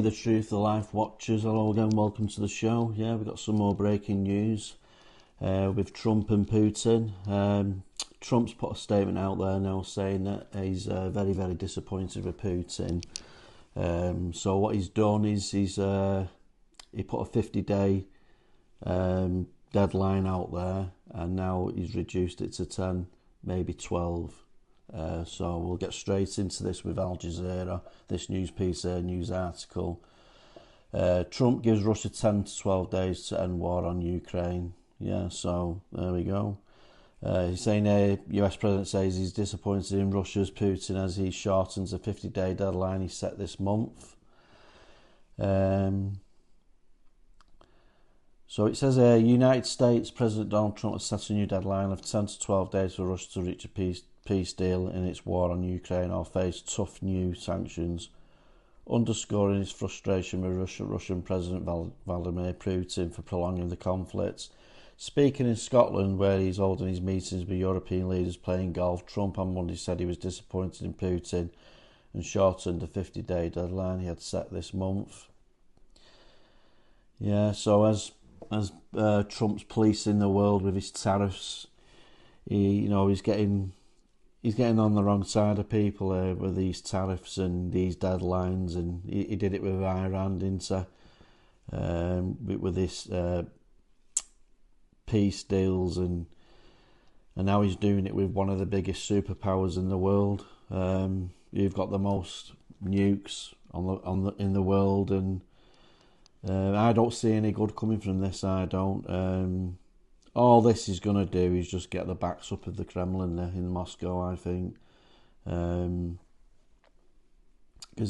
the Truth, the Life Watchers. Hello again, welcome to the show. Yeah, we've got some more breaking news with Trump and Putin. Trump's put a statement out there now saying that he's very, very disappointed with Putin. So what he's done is he put a 50-day deadline out there, and now he's reduced it to 10, maybe 12. So we'll get straight into this with Al Jazeera, this news piece, news article. Trump gives Russia 10 to 12 days to end war on Ukraine. Yeah, so there we go. He's saying US President says he's disappointed in Russia's Putin as he shortens the 50-day deadline he set this month. So it says United States President Donald Trump has set a new deadline of 10 to 12 days for Russia to reach a peace deal in its war on Ukraine or face tough new sanctions, underscoring his frustration with Russian President Vladimir Putin for prolonging the conflict. Speaking in Scotland, where he's holding his meetings with European leaders playing golf, Trump on Monday said he was disappointed in Putin and shortened the 50-day deadline he had set this month. Yeah, so as Trump's policing the world with his tariffs, he's getting on the wrong side of people with these tariffs and these deadlines, and he did it with Iran, didn't he? With this peace deals, and now he's doing it with one of the biggest superpowers in the world. You've got the most nukes in the world, and I don't see any good coming from this. I don't. All this is going to do is just get the backs up of the Kremlin in Moscow, I think. Because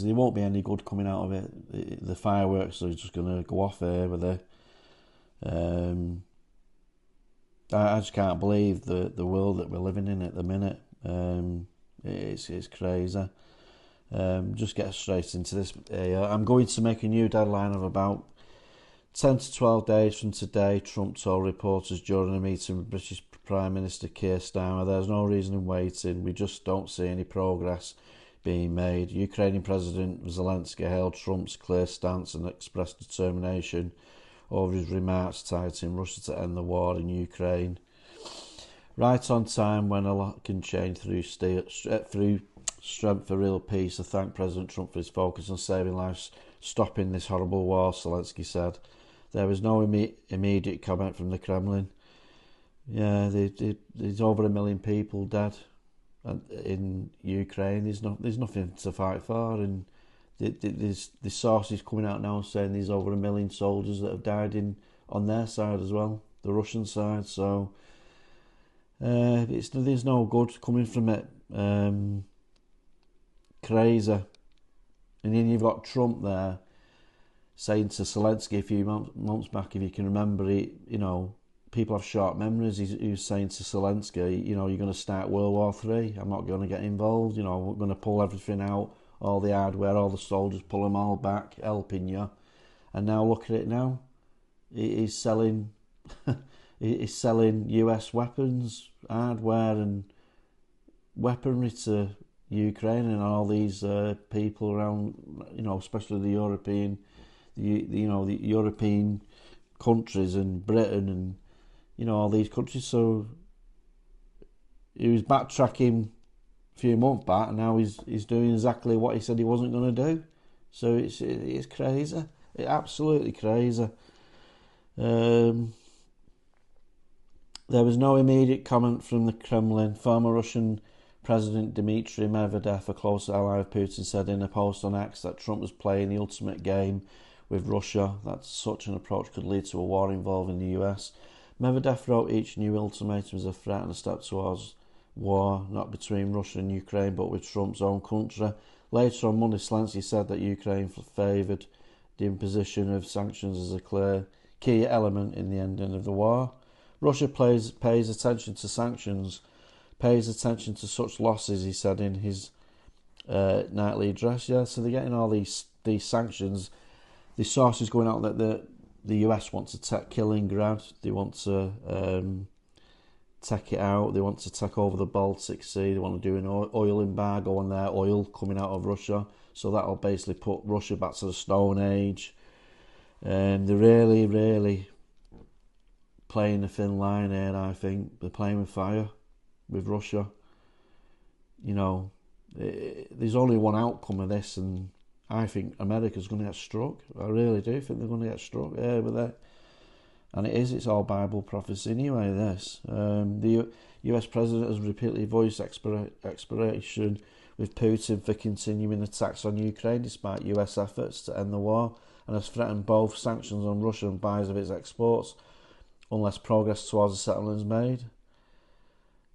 there won't be any good coming out of it. The fireworks are just going to go off here with it. I just can't believe the world that we're living in at the minute. It's crazy. Just get straight into this. I'm going to make a new deadline of about 10 to 12 days from today, Trump told reporters during a meeting with British Prime Minister Keir Starmer. There's no reason in waiting. We just don't see any progress being made. Ukrainian President Zelensky hailed Trump's clear stance and expressed determination over his remarks targeting Russia to end the war in Ukraine. Right on time, when a lot can change through strength for real peace. I thank President Trump for his focus on saving lives, stopping this horrible war, Zelensky said. There was no immediate comment from the Kremlin. Yeah, there's over 1 million people dead in Ukraine. There's nothing to fight for, and there's sources coming out now saying there's over 1 million soldiers that have died on their side as well, the Russian side. So there's no good coming from it. Crazy. And then you've got Trump there saying to Zelensky a few months back, if you can remember, people have short memories. He was saying to Zelensky, you're going to start World War III. I'm not going to get involved. We're going to pull everything out, all the hardware, all the soldiers, pull them all back, helping you. And now look at it now. He's selling, he's selling US weapons, hardware, and weaponry to Ukraine and all these people around, especially the European countries and Britain and all these countries. So he was backtracking a few months back, and now he's doing exactly what he said he wasn't going to do. So it's crazy, it's absolutely crazy. There was no immediate comment from the Kremlin. Former Russian President Dmitry Medvedev, a close ally of Putin, said in a post on X that Trump was playing the ultimate game with Russia, that such an approach could lead to a war involving the US. Medvedev wrote each new ultimatum as a threat and a step towards war, not between Russia and Ukraine, but with Trump's own country. Later on Monday, Zelensky said that Ukraine favoured the imposition of sanctions as a key element in the ending of the war. Russia pays attention to sanctions, pays attention to such losses, he said in his nightly address. Yeah, so they're getting all these sanctions. The sources going out that the US want to take Kaliningrad. They want to take it out. They want to take over the Baltic Sea. They want to do an oil embargo on their oil coming out of Russia. So that'll basically put Russia back to the Stone Age. They're really, really playing a thin line here, I think. They're playing with fire with Russia. You know, there's only one outcome of this, and I think America's going to get struck. I really do think they're going to get struck. Yeah, with that. And it's all Bible prophecy anyway, this. The US President has repeatedly voiced expiration with Putin for continuing attacks on Ukraine despite US efforts to end the war, and has threatened both sanctions on Russia and buys of its exports unless progress towards a settlement is made.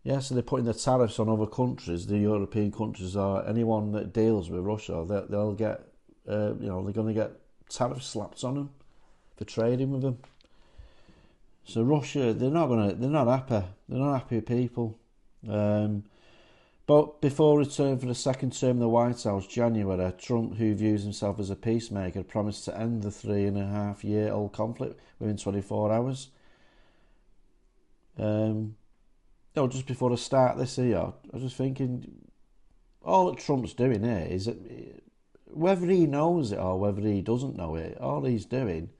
Yeah, so they're putting the tariffs on other countries, the European countries, or anyone that deals with Russia. They'll get, they're going to get tariffs slapped on them for trading with them. So Russia, they're not happy. They're not happy people. But before return for the second term in the White House, January, Trump, who views himself as a peacemaker, promised to end the 3.5-year-old conflict within 24 hours. Just before the start this year, I was just thinking, all that Trump's doing here is that, whether he knows it or whether he doesn't know it, all he's doing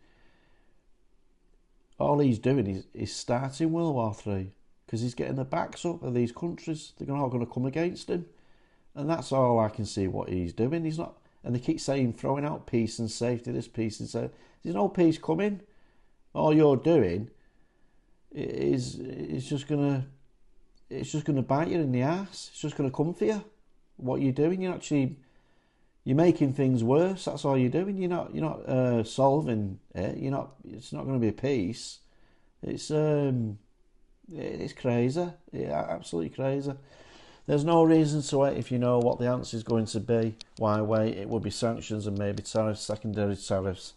is starting World War III, because he's getting the backs up of these countries. They're all going to come against him, and that's all I can see what he's doing. He's not, and they keep saying throwing out peace and safety, this peace and safety. There's no peace coming. All you're doing is just gonna bite you in the ass. It's just gonna come for you. What you're doing, you're making things worse. That's all you're doing. You're not solving it. It's not going to be a peace. It's crazy. Yeah, absolutely crazy. There's no reason to wait if you know what the answer is going to be. Why wait? It would be sanctions and maybe tariffs, secondary tariffs.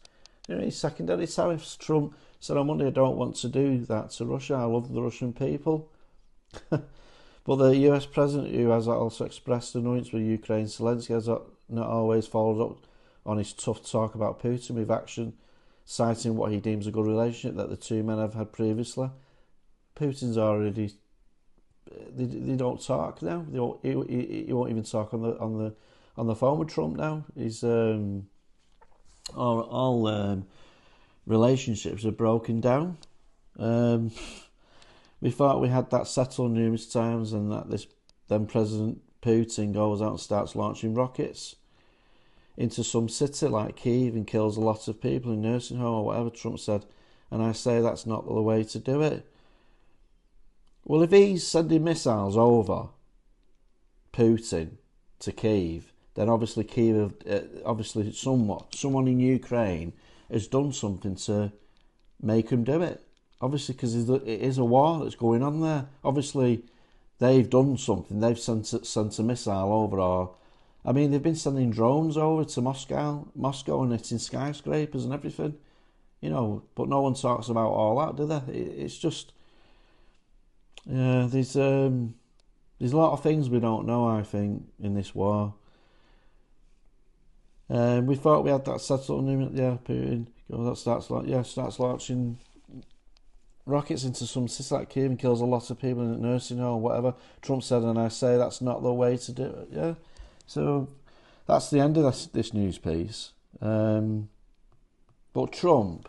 Secondary tariffs. Trump said on Monday, I don't want to do that to Russia. I love the Russian people. But the US president, who has also expressed annoyance with Ukraine, Zelensky has not always followed up on his tough talk about Putin with action, citing what he deems a good relationship that the two men have had previously. Putin's already... They don't talk now. He won't even talk on the phone with Trump now. He's all relationships are broken down. We thought we had that settled numerous times, and that then President Putin goes out and starts launching rockets into some city like Kyiv and kills a lot of people in nursing home or whatever, Trump said. And I say that's not the way to do it. Well, if he's sending missiles over Putin to Kyiv, then obviously someone in Ukraine has done something to make him do it. Obviously, because it is a war that's going on there. Obviously, they've done something. They've sent a missile over, they've been sending drones over to Moscow and hitting skyscrapers and everything. But no one talks about all that, do they? It's just, there's a lot of things we don't know, I think, in this war. We thought we had that settled. Putin starts launching rockets into some city like Kyiv and kills a lot of people in a nursing home or whatever. Trump said, and I say that's not the way to do it. Yeah, so that's the end of this news piece. But Trump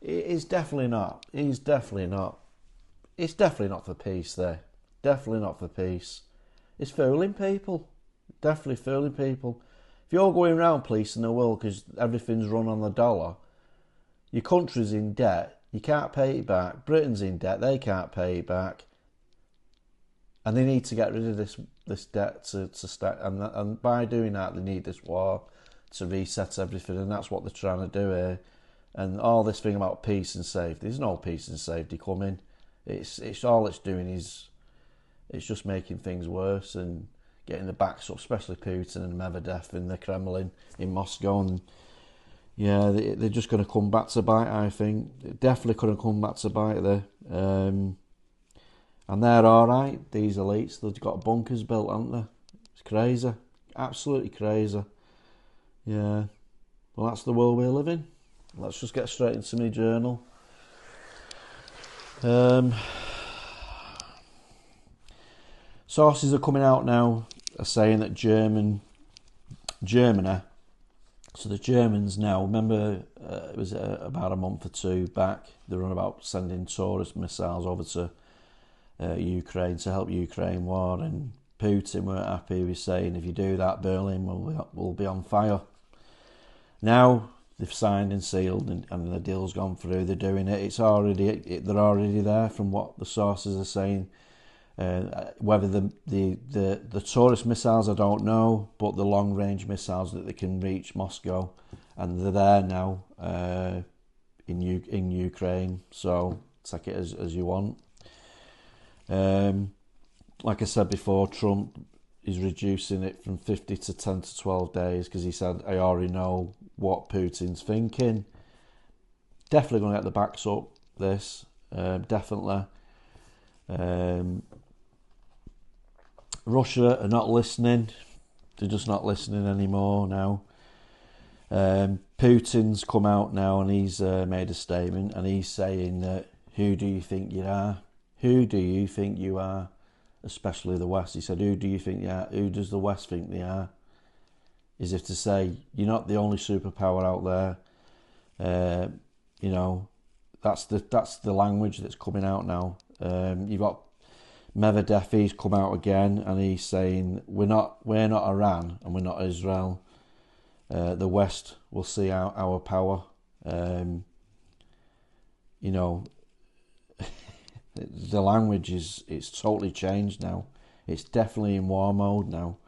is definitely not. It's definitely not for peace there. Definitely not for peace. It's fooling people. Definitely fooling people. If you're going around policing the world because everything's run on the dollar, your country's in debt, you can't pay it back. Britain's in debt, they can't pay it back. And they need to get rid of this debt to start. And by doing that, they need this war to reset everything. And that's what they're trying to do here. And all this thing about peace and safety, there's no peace and safety coming. It's all it's doing is it's just making things worse and getting the backs up, especially Putin and Medvedev in the Kremlin in Moscow. And yeah, they're just going to come back to bite, I think. They're definitely going to come back to bite there. And they're all right, these elites. They've got bunkers built, haven't they? It's crazy. Absolutely crazy. Yeah. Well, that's the world we live in. Let's just get straight into my journal. Sources are coming out now are saying that German Germany. So the Germans now, remember, it was about a month or two back, they were on about sending tourist missiles over to Ukraine to help Ukraine war, and Putin weren't happy. He was saying, if you do that, Berlin will be on fire. Now they've signed and sealed, and the deal's gone through. They're doing it. They're already there, from what the sources are saying. Whether the tourist missiles, I don't know, but the long range missiles that they can reach Moscow, and they're there now in Ukraine. So take it as you want. Like I said before, Trump is reducing it from 50 to 10 to 12 days because he said, I already know what Putin's thinking. Definitely going to get the backs up this. Definitely. Russia are not listening. They're just not listening anymore now. Putin's come out now and he's made a statement, and he's saying that, who do you think you are? Who do you think you are? Especially the West. He said, who do you think you are? Who does the West think they are? As if to say, you're not the only superpower out there. That's the language that's coming out now. You've got Medvedev, he's come out again and he's saying, we're not Iran and we're not Israel. The West will see our power. The language it's totally changed now. It's definitely in war mode now.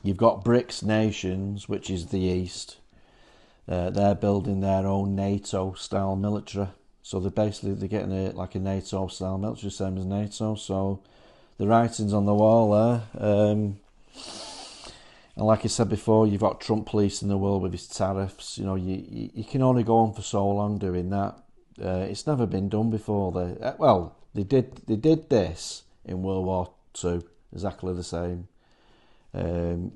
You've got BRICS nations, which is the East. They're building their own NATO-style military. So they're getting a NATO-style military, same as NATO. So the writing's on the wall there. And like I said before, you've got Trump policing the world with his tariffs. You can only go on for so long doing that. It's never been done before. They did this in World War II, exactly the same. And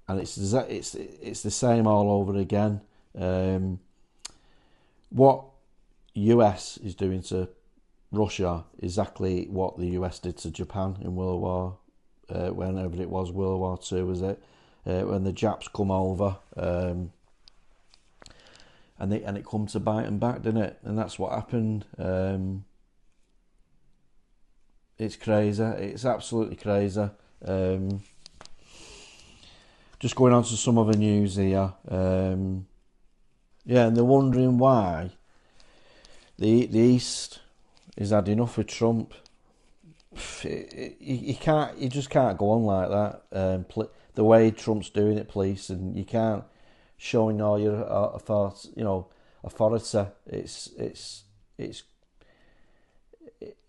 it's the same all over again. What US is doing to Russia, exactly what the US did to Japan in World War, whenever it was, World War II was it, when the Japs come over, and it come to bite them back, didn't it? And that's what happened. It's crazy. It's absolutely crazy. Just going on to some other news here. And they're wondering why the East has had enough with Trump. You just can't go on like that. The way Trump's doing it, police, and you can't showing all your authority. It's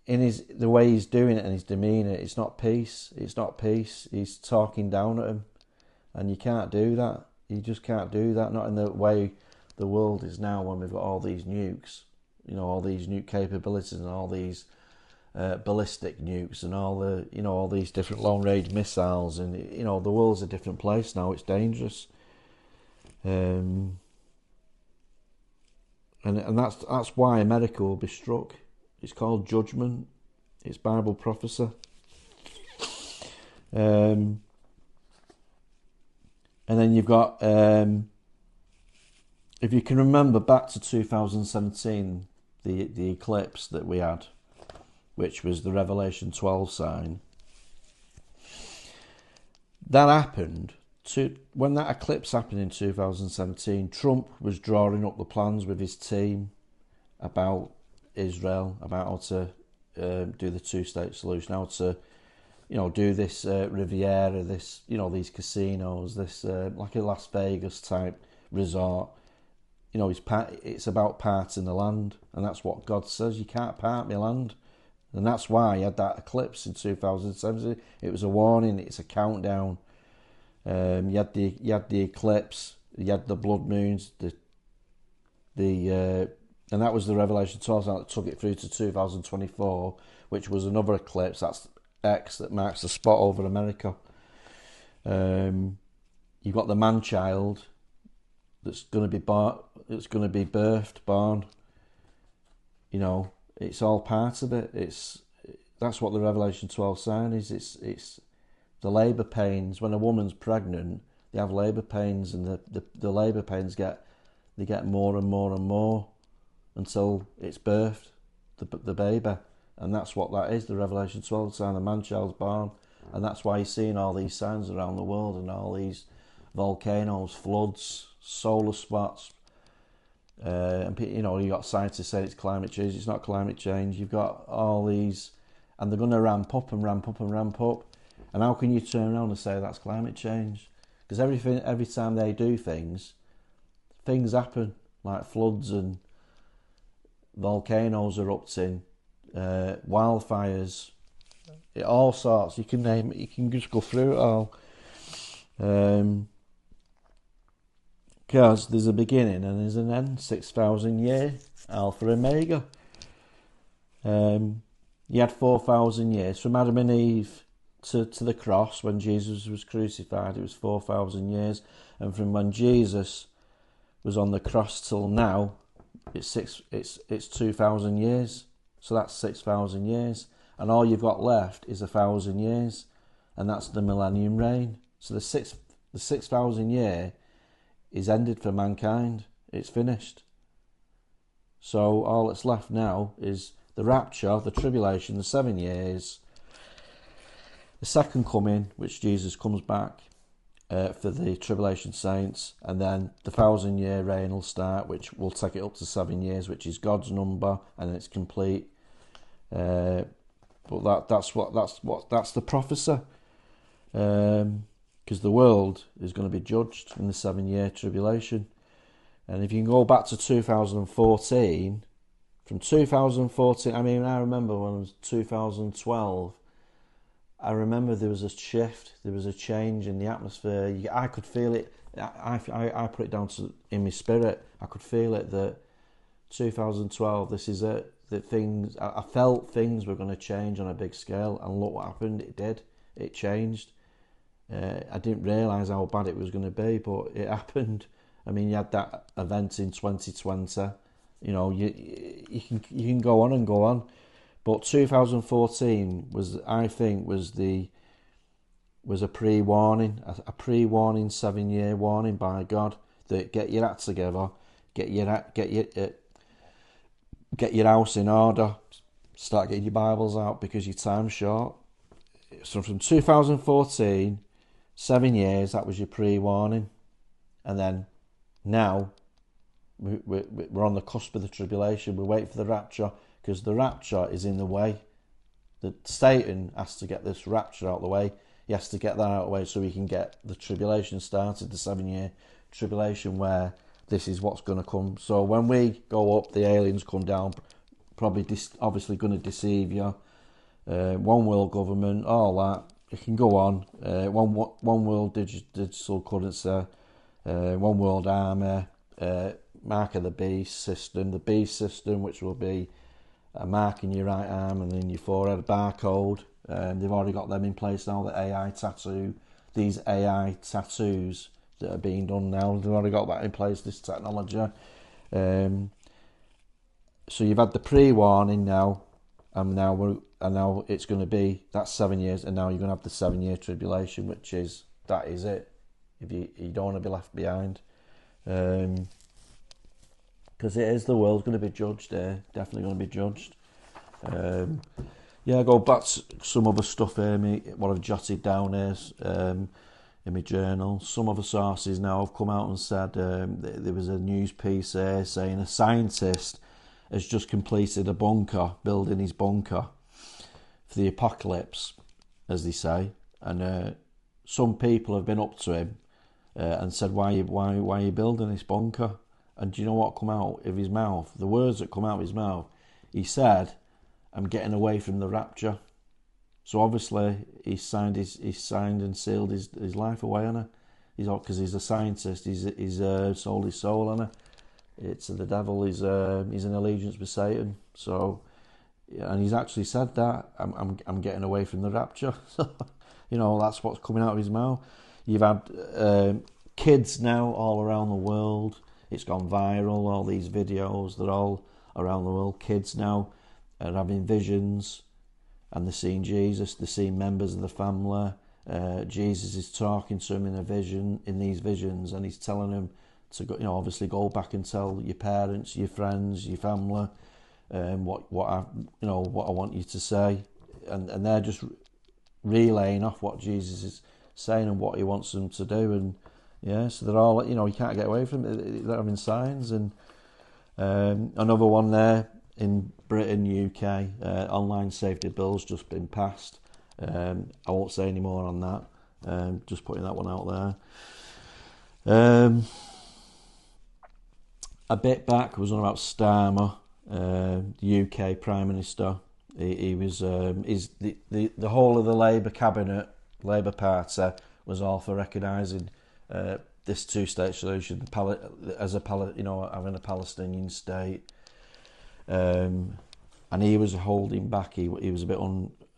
in the way he's doing it and his demeanour. It's not peace. He's talking down at him, and you can't do that. You just can't do that. Not in the way the world is now, when we've got all these nukes, all these nuke capabilities and all these ballistic nukes and all these different long range missiles, and the world's a different place now. It's dangerous, and that's why America will be struck. It's called judgment. It's Bible prophecy. And then you've got, if you can remember back to 2017, the eclipse that we had, which was the Revelation 12 sign. That happened when that eclipse happened in 2017. Trump was drawing up the plans with his team about Israel, about how to do the two-state solution, how to do this Riviera, this these casinos, this like a Las Vegas type resort. It's about parting the land, and that's what God says. You can't part my land, and that's why he had that eclipse in 2017. It was a warning. It's a countdown. You had the eclipse. You had the blood moons. And that was the Revelation 12 that took it through to 2024, which was another eclipse. That's X that marks the spot over America. You've got the man-child that's going to be born. It's going to be born. It's all part of it. That's what the Revelation 12 sign is. It's the labour pains. When a woman's pregnant, they have labour pains, and the labour pains get more and more and more until it's birthed, the baby. And that's what that is, the Revelation 12 sign, the man-child's born. And that's why you're seeing all these signs around the world, and all these volcanoes, floods, solar spots. And you know, you got scientists saying it's climate change. It's not climate change. You've got all these, and they're going to ramp up and ramp up and ramp up. And how can you turn around and say that's climate change? Because every time they do things happen, like floods and volcanoes erupting, wildfires, all sorts. You can name it. You can just go through it all. Because there's a beginning and there's an end. 6,000 year Alpha and Omega. You had 4,000 years from Adam and Eve to the cross when Jesus was crucified. It was 4,000 years, and from when Jesus was on the cross till now, it's 2,000 years. So that's 6,000 years, and all you've got left is 1,000 years, and that's the millennium reign. So the 6,000 year is ended for mankind. It's finished. So all that's left now is the rapture, the tribulation, the 7 years, the second coming, which Jesus comes back for the tribulation saints, and then the 1,000 year reign will start, which will take it up to 7 years, which is God's number, and it's complete. But that's the prophecy, because the world is going to be judged in the 7 year tribulation. And if you can go back to 2014, from 2014, I mean, I remember when it was 2012. I remember there was a shift, there was a change in the atmosphere. I could feel it. I put it down in my spirit. I could feel it that 2012. This is it. That things. I felt things were going to change on a big scale, and look what happened. It did. It changed. I didn't realise how bad it was going to be, but it happened. I mean, you had that event in 2020. You know, you can go on and go on. But 2014 was a pre-warning, a pre-warning 7 year warning by God that get your act together, get your house in order, start getting your Bibles out because your time's short. So from 2014, 7 years, that was your pre-warning, and then now we're on the cusp of the tribulation. We're waiting for the rapture, because the rapture is in the way. That Satan has to get this rapture out of the way. He has to get that out of the way so he can get the tribulation started, the 7 year tribulation, where this is what's going to come. So when we go up, the aliens come down, probably obviously going to deceive you. One world government, all that. It can go on. One world digital currency, one world army, mark of the beast system, which will be a mark in your right arm and in your forehead, a barcode. They've already got them in place now, the AI tattoo. These AI tattoos that are being done now, they've already got that in place, this technology. So you've had the pre-warning now, and now it's going to be, that's 7 years, and now you're going to have the 7 year tribulation, that is it. If you don't want to be left behind. Because it is, the world's going to be judged there, definitely going to be judged. Go back to some other stuff here, what I've jotted down here in my journal. Some other sources now have come out and said there was a news piece here saying a scientist has just completed building his bunker for the apocalypse, as they say. And some people have been up to him and said, why are you building this bunker? And do you know what come out of his mouth? The words that come out of his mouth. He said, I'm getting away from the rapture. So obviously he's signed and sealed his life away, hasn't he? Because he's a scientist. He's sold his soul, hasn't he? It's the devil. He's in allegiance with Satan. So, and he's actually said that I'm getting away from the rapture. So, you know, that's what's coming out of his mouth. You've had kids now all around the world. It's gone viral, all these videos, they're all around the world. Kids now are having visions, and they're seeing Jesus, they're seeing members of the family, Jesus is talking to him in these visions, and he's telling him to go, obviously go back and tell your parents, your friends, your family, what I want you to say, and they're just relaying off what Jesus is saying and what he wants them to do, and so they're all, you can't get away from it. They're having signs, and another one there in Britain, UK, online safety bill's just been passed. I won't say any more on that. Just putting that one out there. A bit back was on about Starmer, the UK Prime Minister. He was the whole of the Labour cabinet, Labour Party, was all for recognising this two-state solution as having a Palestinian state, and he was holding back. He was a bit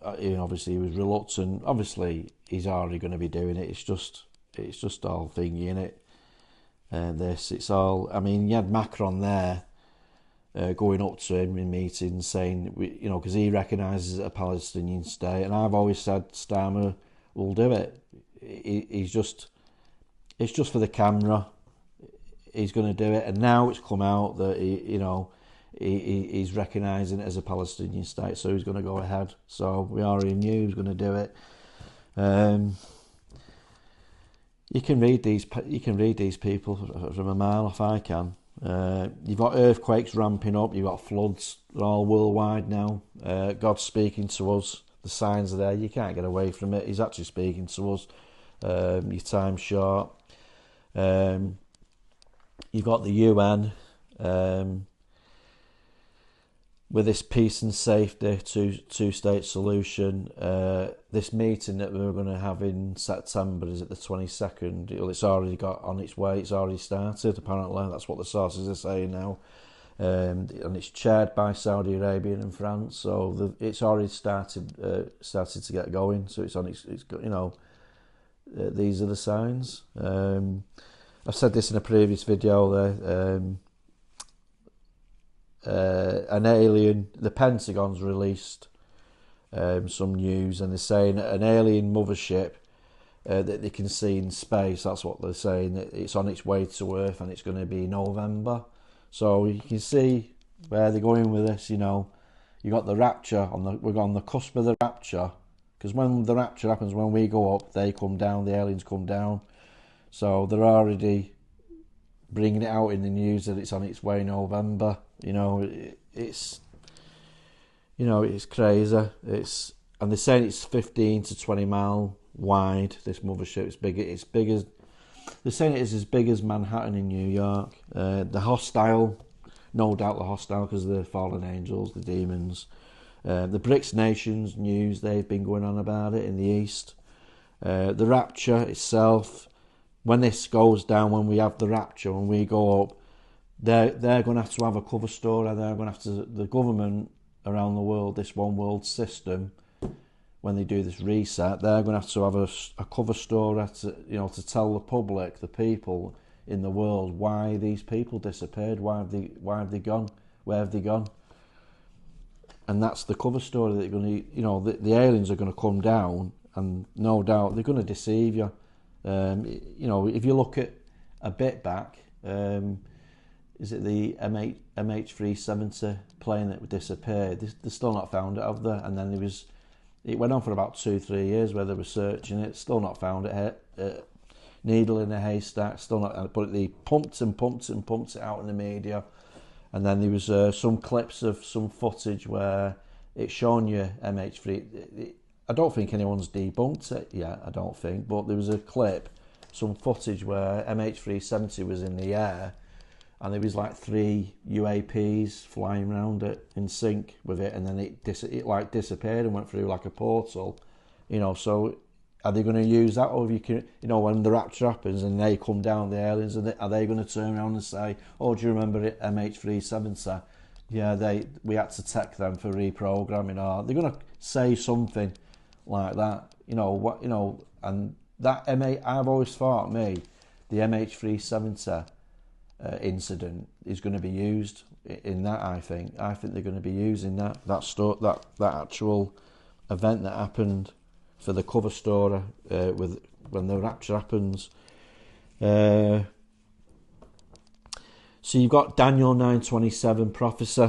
obviously he was reluctant. Obviously he's already going to be doing it. It's just all thingy, innit? It's all. I mean, you had Macron there going up to him in meetings saying, because he recognises a Palestinian state, and I've always said Starmer will do it. It's just for the camera. He's going to do it, and now it's come out that he's recognising it as a Palestinian state, so he's going to go ahead. So we already knew he was going to do it. You can read these people from a mile off. I can. You've got earthquakes ramping up. You've got floods. They're all worldwide now. God's speaking to us. The signs are there. You can't get away from it. He's actually speaking to us. Your time's short. You've got the UN with this peace and safety two-state solution. This meeting that we were going to have in September, is it the 22nd? Well, it's already got on its way. It's already started, apparently. That's what the sources are saying now. And it's chaired by Saudi Arabia and France, so it's already started to get going. So it's on its these are the signs. I've said this in a previous video there. An alien, the Pentagon's released some news, and they're saying an alien mothership that they can see in space. That's what they're saying. It's on its way to Earth, and it's going to be November. So you can see where they're going with this. You got the rapture we're on the cusp of the rapture, because when the rapture happens, when we go up, they come down. The aliens come down. So they're already bringing it out in the news that it's on its way November. It's crazy. And they're saying it's 15 to 20 mile wide. This mothership, it's big as. They're saying it is as big as Manhattan in New York. The hostile, no doubt the hostile, because of the fallen angels, the demons. The BRICS nations news, they've been going on about it in the East. The rapture itself, when this goes down, when we have the rapture, when we go up, they're going to have a cover story. They're going to have to, the government around the world, this one world system, when they do this reset, they're going to have a cover story to tell the public, the people in the world, why these people disappeared, why have they gone, where have they gone, and that's the cover story that they're going to, the aliens are going to come down, and no doubt they're going to deceive you. If you look at a bit back, is it the MH370 plane that disappeared? They're still not found it, have they? And then it went on for about 2-3 years where they were searching it, still not found it. Needle in a haystack, still not. But they pumped it out in the media, and then there was some clips of some footage where it's showing you MH3. I don't think anyone's debunked it yet, I don't think, but there was a clip, some footage where MH370 was in the air, and there was like 3 UAPs flying around it in sync with it, and then it disappeared and went through like a portal, so are they going to use that, or if you can, when the rapture happens and they come down, the aliens, are they going to turn around and say, oh, do you remember it, MH370? Yeah, we had to tech them for reprogramming, or they're going to say something like that, and that I've always thought, the MH370 incident is going to be used in that. I think they're going to be using that actual event that happened for the cover story with when the rapture happens. So you've got Daniel 9:27 prophecy.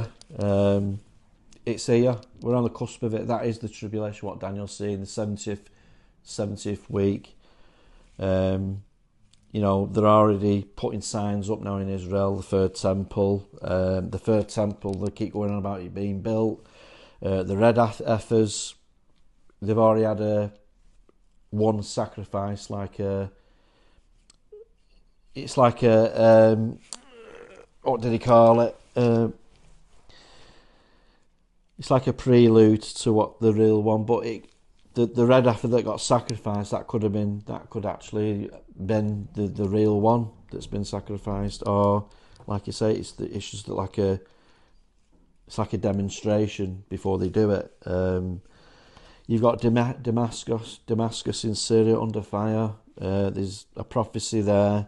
It's here. We're on the cusp of it. That is the tribulation. What Daniel's seeing, the 70th week. They're already putting signs up now in Israel. The third temple. They keep going on about it being built. The red heifers. They've already had one sacrifice, what did he call it? It's like a prelude to what the real one, but the red heifer that got sacrificed, that could actually been the real one that's been sacrificed, or like you say, it's just like a demonstration before they do it. You've got Damascus in Syria under fire. There's a prophecy there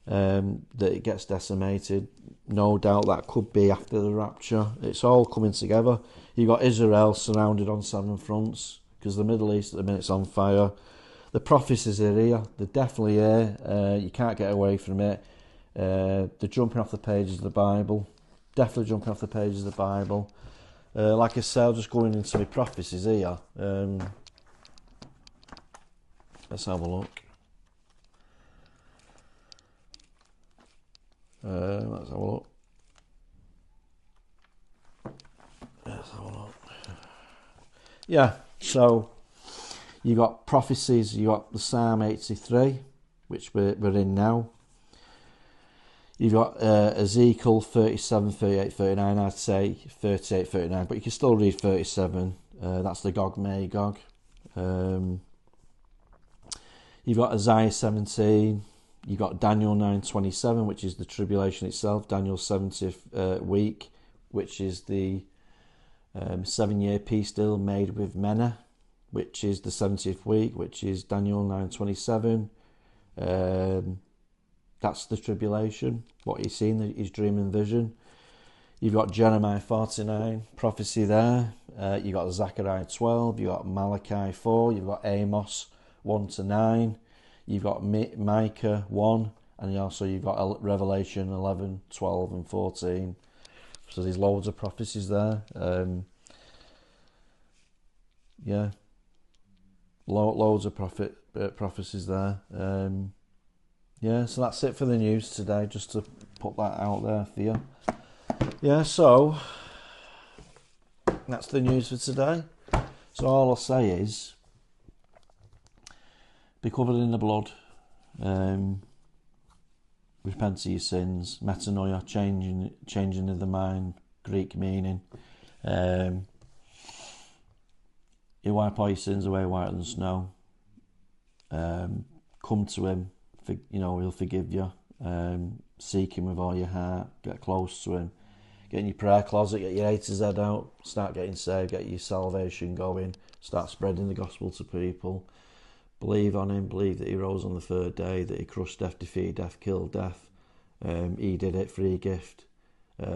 that it gets decimated. No doubt that could be after the rapture. It's all coming together. You've got Israel surrounded on 7 fronts because the Middle East at the minute's on fire. The prophecies are here. They're definitely here. You can't get away from it. They're jumping off the pages of the Bible. Definitely jumping off the pages of the Bible. Like I said, I'll just going into my prophecies here. Let's have a look. Let's have a look. Yeah, so you got prophecies. You got the Psalm 83, which we're in now. You've got Ezekiel 37, 38, 39. I'd say 38, 39, but you can still read 37. That's the Gog Magog. You've got Isaiah 17. You've got Daniel 9:27, which is the tribulation itself. Daniel's 70th week, which is the 7-year peace deal made with Mena, which is the 70th week, which is Daniel 9:27. That's the tribulation, what he's seen, his dream and vision. You've got Jeremiah 49, prophecy there. You've got Zechariah 12, you've got Malachi 4, you've got Amos 1-9, you've got Micah 1, and you've got Revelation 11, 12 and 14. So there's loads of prophecies there. Loads of prophecies there. So that's it for the news today, just to put that out there for you. Yeah, so that's the news for today. So all I'll say is, be covered in the blood, repent of your sins, metanoia, changing of the mind, Greek meaning. You wipe all your sins away whiter than snow. Come to him. He'll forgive you. Seek him with all your heart. Get close to him. Get in your prayer closet. Get your haters head out. Start getting saved. Get your salvation going. Start spreading the gospel to people. Believe on him. Believe that he rose on the third day. That he crushed death, defeated death, killed death. He did it. Free gift.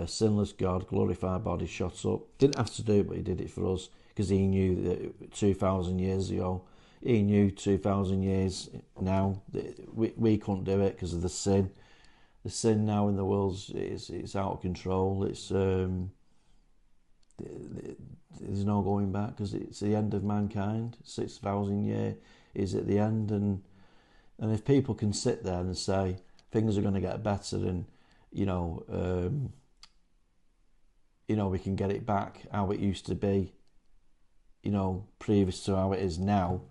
Sinless God, glorified body, shot up. Didn't have to do it, but he did it for us because he knew that 2,000 years ago. He knew 2,000 years now that we couldn't do it because of the sin. The sin now in the world is out of control. It's there's no going back because it's the end of mankind. 6,000 year is at the end, and if people can sit there and say things are going to get better, and we can get it back how it used to be, previous to how it is now.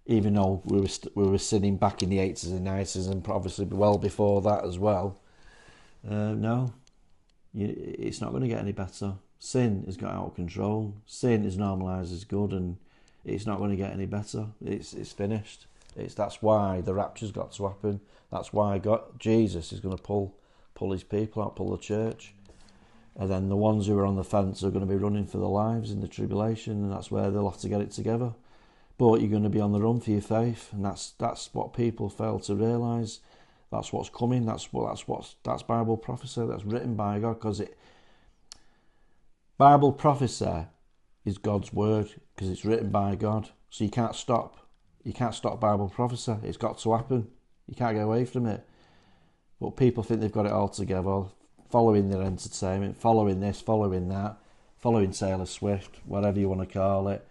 Even though we were sitting back in the 80s and 90s and obviously well before that as well. No, it's not going to get any better. Sin has got out of control. Sin is normalised as good, and it's not going to get any better. It's finished. That's why the rapture's got to happen. That's why Jesus is going to pull his people out, pull the church. And then the ones who are on the fence are going to be running for their lives in the tribulation, and that's where they'll have to get it together. But you're going to be on the run for your faith, and that's what people fail to realise. That's what's coming. That's Bible prophecy. That's written by God, because Bible prophecy is God's word, because it's written by God. So you can't stop. You can't stop Bible prophecy. It's got to happen. You can't get away from it. But people think they've got it all together, following their entertainment, following this, following that, following Taylor Swift, whatever you want to call it.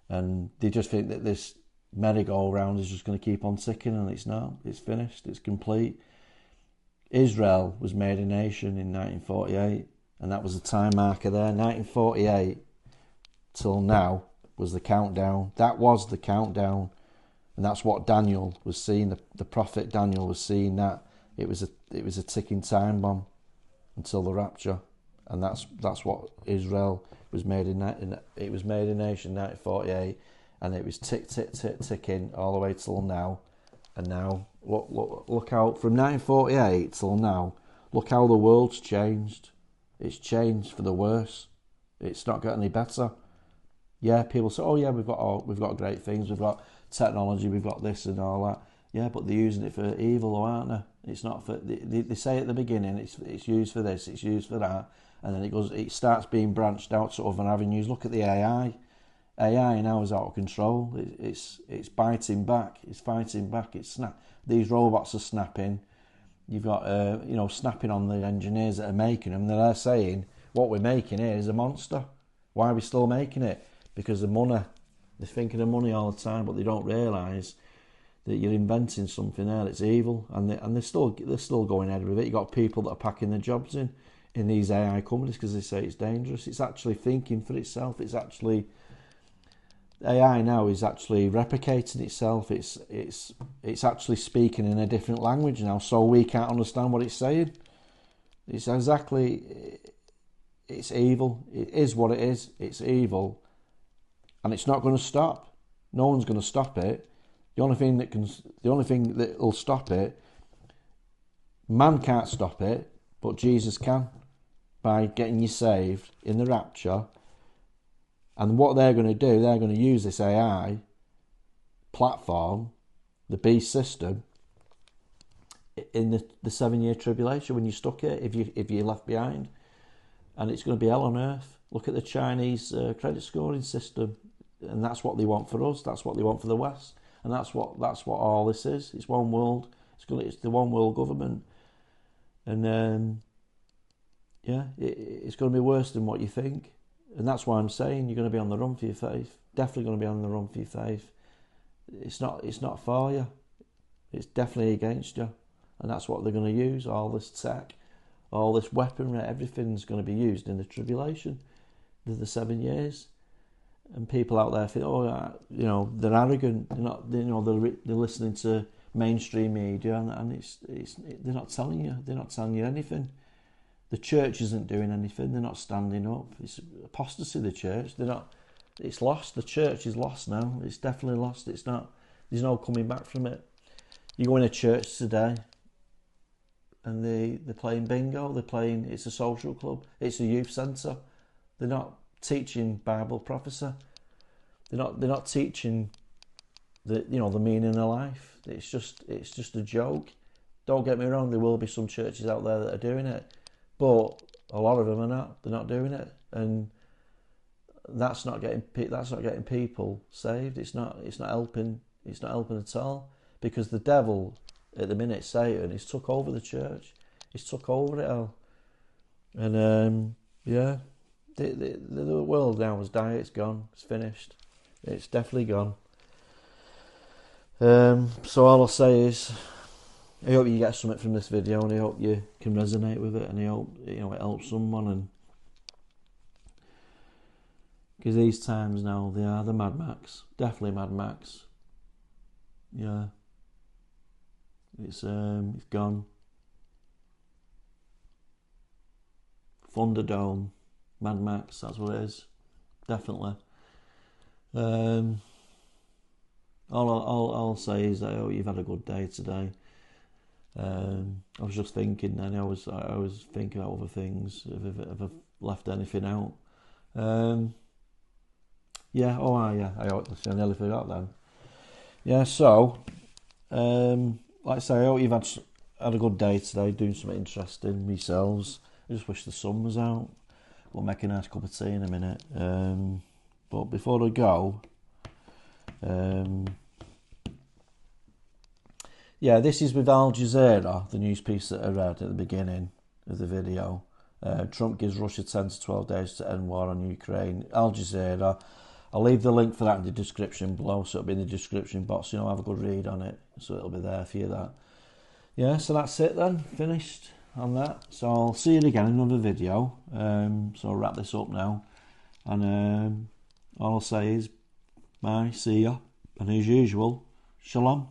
And they just think that this merry-go-round is just going to keep on ticking, and it's not. It's finished. It's complete. Israel was made a nation in 1948, and that was the time marker there. 1948 till now was the countdown. That was the countdown, and that's what Daniel was seeing. The prophet Daniel was seeing that it was a ticking time bomb until the rapture, and that's what Israel was made in. It was made a nation in 1948, and it was ticking all the way till now. And now look out from 1948 till now. Look how the world's changed. It's changed for the worse. It's not got any better. Yeah, people say, "Oh yeah, we've got great things. We've got technology. We've got this and all that." Yeah, but they're using it for evil, aren't they? It's not for. They say at the beginning it's used for this, it's used for that, and then it starts being branched out to other avenues. Look at the AI. AI now is out of control. It's biting back. It's fighting back. These robots are snapping. You've got snapping on the engineers that are making them. They're saying what we're making here is a monster. Why are we still making it? Because of money. They're thinking of money all the time, but they don't realise that you're inventing something there that's evil, and they're still going ahead with it. You've got people that are packing their jobs in these AI companies because they say it's dangerous. It's actually thinking for itself. It's actually AI now is actually replicating itself. It's actually speaking in a different language now, so we can't understand what it's saying. It's evil. It is what it is. It's evil, and it's not going to stop. No one's going to stop it. The only thing that will stop it, man can't stop it, but Jesus can, by getting you saved in the rapture. And what they're going to do, they're going to use this AI platform, the beast system, in the 7-year tribulation when you're stuck here, if you're left behind. And it's going to be hell on earth. Look at the Chinese credit scoring system, and that's what they want for us. That's what they want for the West, and that's what all this is. It's one world. It's the one world government, and it's going to be worse than what you think. And that's why I'm saying you're going to be on the run for your faith. Definitely going to be on the run for your faith. It's not for you. It's definitely against you. And that's what they're going to use. All this tech, all this weaponry, everything's going to be used in the tribulation. The 7 years. And people out there think, they're arrogant. They're not. They're listening to mainstream media, and they're not telling you. They're not telling you anything. The church isn't doing anything. They're not standing up. It's apostasy. The church. They're not. It's lost. The church is lost now. It's definitely lost. It's not. There's no coming back from it. You go in a church today, and they're playing bingo. They're playing. It's a social club. It's a youth centre. They're not teaching Bible prophecy. They're not teaching the meaning of life. It's just a joke. Don't get me wrong. There will be some churches out there that are doing it. But a lot of them are not. They're not doing it, and that's not getting people saved. It's not helping. It's not helping at all, because the devil, at the minute, Satan, he's took over the church. He's took over it all, and the world now has died. It's gone. It's finished. It's definitely gone. So all I'll say is, I hope you get something from this video, and I hope you can resonate with it, and I hope it helps someone. And because these times now, they are the Mad Max, definitely Mad Max. Yeah, it's gone. Thunderdome, Mad Max, that's what it is, definitely. All I'll say is I hope you've had a good day today. I was just thinking, and I was thinking about other things. If I've left anything out, I nearly forgot then. Yeah, so like I say, I hope you've had a good day today, doing something interesting yourselves. I just wish the sun was out. We'll make a nice cup of tea in a minute. But before I go, Yeah, this is with Al Jazeera, the news piece that I read at the beginning of the video. Trump gives Russia 10 to 12 days to end war on Ukraine. Al Jazeera. I'll leave the link for that in the description below, so it'll be in the description box. Have a good read on it, so it'll be there for you. That. Yeah, so that's it then. Finished on that. So I'll see you again in another video. So I'll wrap this up now, and all I'll say is bye, see ya, and as usual, shalom.